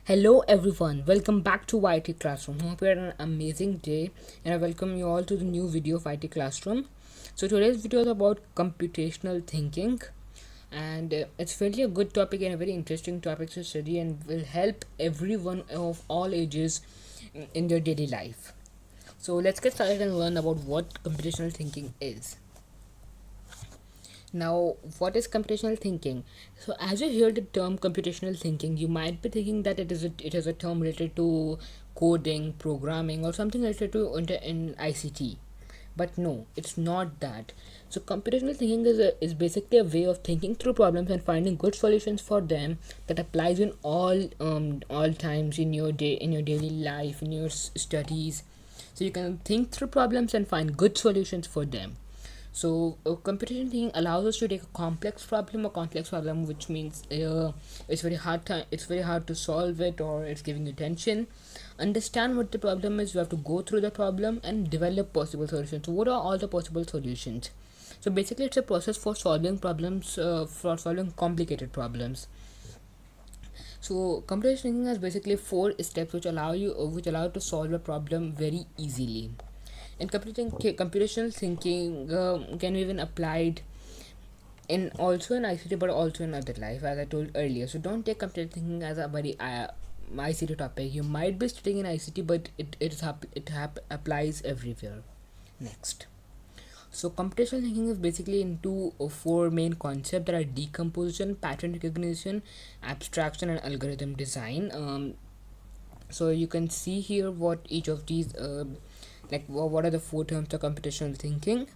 Hello everyone, welcome back to IT Classroom. Hope you had an amazing day and I welcome you all to the new video of IT Classroom. So today's video is about computational thinking and it's really a good topic and a very interesting topic to study and will help everyone of all ages in their daily life. So let's get started and learn about what computational thinking is. Now, what is computational thinking? So, as you hear the term computational thinking, you might be thinking that it is a term related to coding, programming, or something related to in ICT. But no, it's not that. So, computational thinking is basically a way of thinking through problems and finding good solutions for them that applies in all times in your day, in your daily life, in your studies. So you can think through problems and find good solutions for them. So computation thinking allows us to take a complex problem, which means it's very hard to solve it, or it's giving you tension. Understand what the problem is. You have to go through the problem and develop possible solutions. So what are all the possible solutions? So basically, it's a process for solving problems, for solving complicated problems. So computational thinking has basically four steps which allow you to solve a problem very easily. And computational thinking can be even applied in also in ICT but also in other life, as I told earlier. So don't take computational thinking as a very ICT topic. You might be studying in ICT, but it applies everywhere. Next. So computational thinking is basically into four main concepts that are decomposition, pattern recognition, abstraction, and algorithm design. So you can see here what each of these what are the four terms of computational thinking.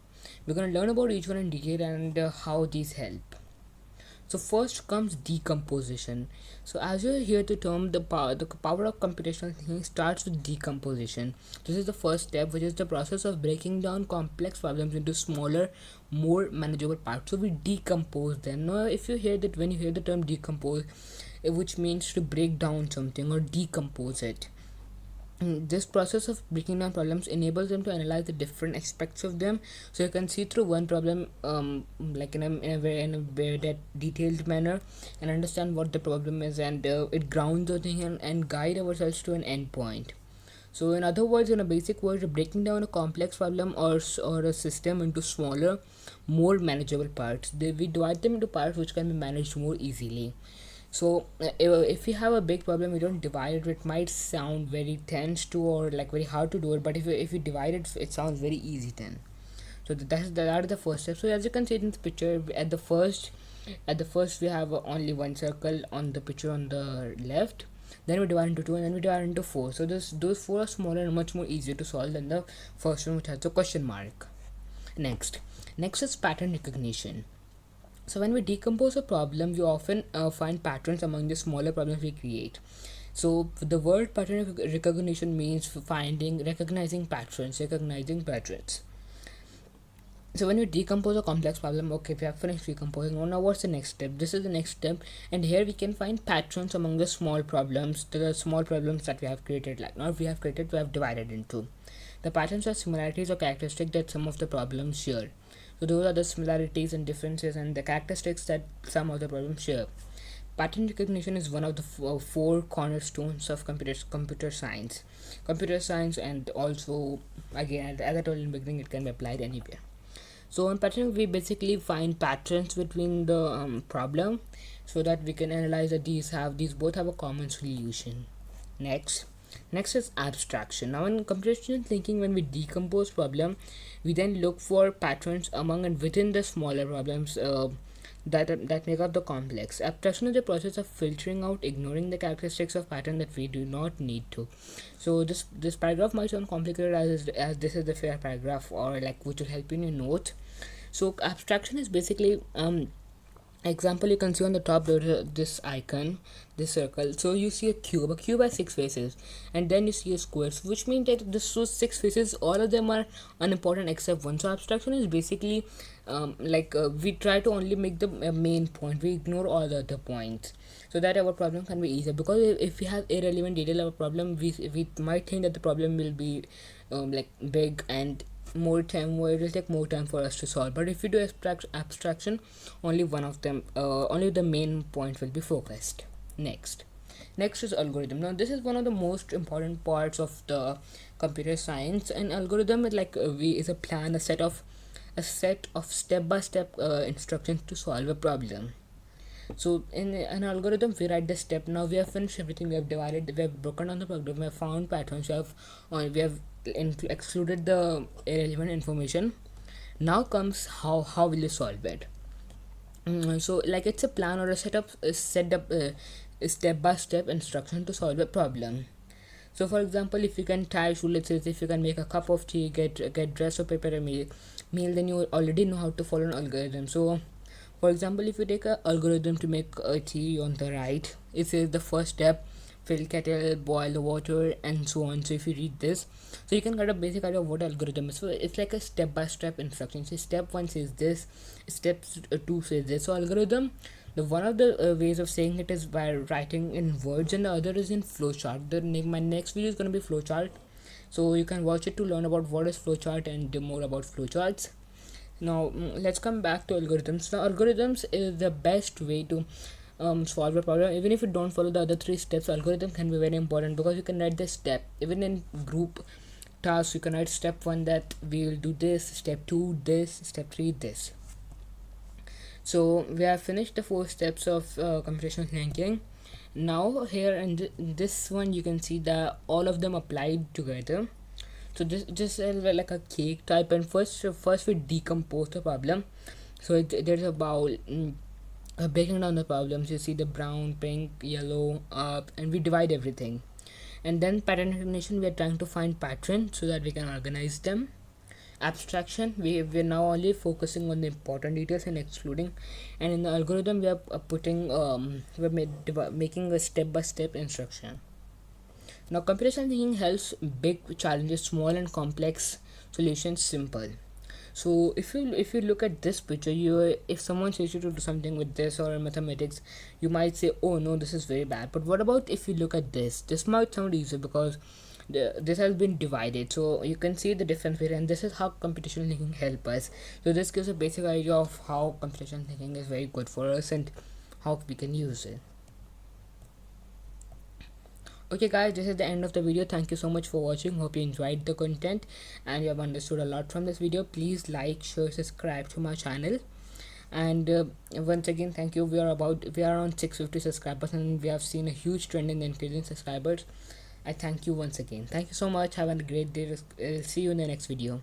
We're going to learn about each one in detail and how these help. So first comes decomposition. So as you hear the term, the power of computational thinking starts with decomposition. This is the first step, which is the process of breaking down complex problems into smaller, more manageable parts. So we decompose them. Now, if you hear that, when you hear the term decompose, which means to break down something or decompose it. This process of breaking down problems enables them to analyze the different aspects of them, so you can see through one problem like in a very that detailed manner, and understand what the problem is, and it grounds the thing and guide ourselves to an end point. So in other words, in a basic word, breaking down a complex problem or a system into smaller, more manageable parts. We divide them into parts which can be managed more easily. So if we have a big problem, we don't divide it. It might sound very tense to, or like very hard to do it, but if you divide it, it sounds very easy then. So that is the first step. So as you can see in the picture, at the first we have only one circle on the picture on the left. Then we divide into two, and then we divide into four. So those four are smaller and much more easier to solve than the first one, which has a question mark. Next is pattern recognition. So when we decompose a problem, we often find patterns among the smaller problems we create. So the word pattern recognition means recognizing patterns. So when we decompose a complex problem, okay, we have finished decomposing. Now what's the next step? This is the next step, and here we can find patterns among the small problems. The small problems that we have created, we have divided into. The patterns are similarities or characteristics that some of the problems share. So those are the similarities and differences and the characteristics that some of the problems share. Pattern recognition is one of the four cornerstones of computer science. Computer science, and also, again, as I told in the beginning, it can be applied anywhere. So in pattern, we basically find patterns between the problem, so that we can analyze that these both have a common solution. Next is abstraction. Now in computational thinking, when we decompose problem, we then look for patterns among and within the smaller problems that make up the complex. Abstraction is the process of filtering out, ignoring the characteristics of pattern that we do not need to. So this paragraph might sound complicated as this is the fair paragraph, or like which will help you in your notes. So abstraction is basically example, you can see on the top there is this icon, this circle. So you see a cube has six faces, and then you see a square, which means that those six faces, all of them are unimportant except one. So abstraction is basically we try to only make the main point, we ignore all the other points, so that our problem can be easier. Because if we have irrelevant detail of a problem, we might think that the problem will be big and more time, where it will take more time for us to solve. But if we do abstraction, only one of them only the main point will be focused. Next is algorithm. Now this is one of the most important parts of the computer science. An algorithm is like is a plan, a set of step-by-step instructions to solve a problem. So in an algorithm, we write the step. Now we have finished everything. We have divided. We have broken down the program. We have found patterns. We have excluded the irrelevant information. Now comes how will you solve it? So like it's a plan or a step by step instruction to solve a problem. So for example, if you can tie shoelaces, if you can make a cup of tea, get dressed or prepare a meal, then you already know how to follow an algorithm. So for example, if you take a algorithm to make a tea on the right, it says the first step, fill kettle, boil the water, and so on. So if you read this, so you can get a basic idea of what algorithm is. So it's like a step by step instruction. So step one says this, step two says this. So algorithm, the one of the ways of saying it is by writing in words, and the other is in flowchart. My next video is going to be flowchart, so you can watch it to learn about what is flowchart and more about flowcharts. Now let's come back to algorithms. Now algorithms is the best way to solve a problem. Even if you don't follow the other three steps, algorithm can be very important because you can write the step. Even in group tasks, you can write step one that we will do this, step two this, step three this. So we have finished the 4 steps of computational thinking. Now here in this one you can see that all of them applied together. So this is like a cake type, and first we decompose the problem. So there's about breaking down the problems. You see the brown, pink, yellow, and we divide everything. And then pattern recognition, we are trying to find patterns so that we can organize them. Abstraction, we're now only focusing on the important details and excluding. And in the algorithm, we are making a step-by-step instruction. Now computational thinking helps big challenges small and complex solutions simple. So if you look at this picture, you if someone says you to do something with this or mathematics, you might say, oh no, this is very bad. But what about if you look at this might sound easier because this has been divided, so you can see the difference here, and this is how computational thinking help us. So this gives a basic idea of how computational thinking is very good for us and how we can use it. Okay guys, this is the end of the video. Thank you so much for watching. Hope you enjoyed the content and you have understood a lot from this video. Please like, share, subscribe to my channel. And once again, thank you. We are on 650 subscribers and we have seen a huge trend in increasing subscribers. I thank you once again. Thank you so much. Have a great day. See you in the next video.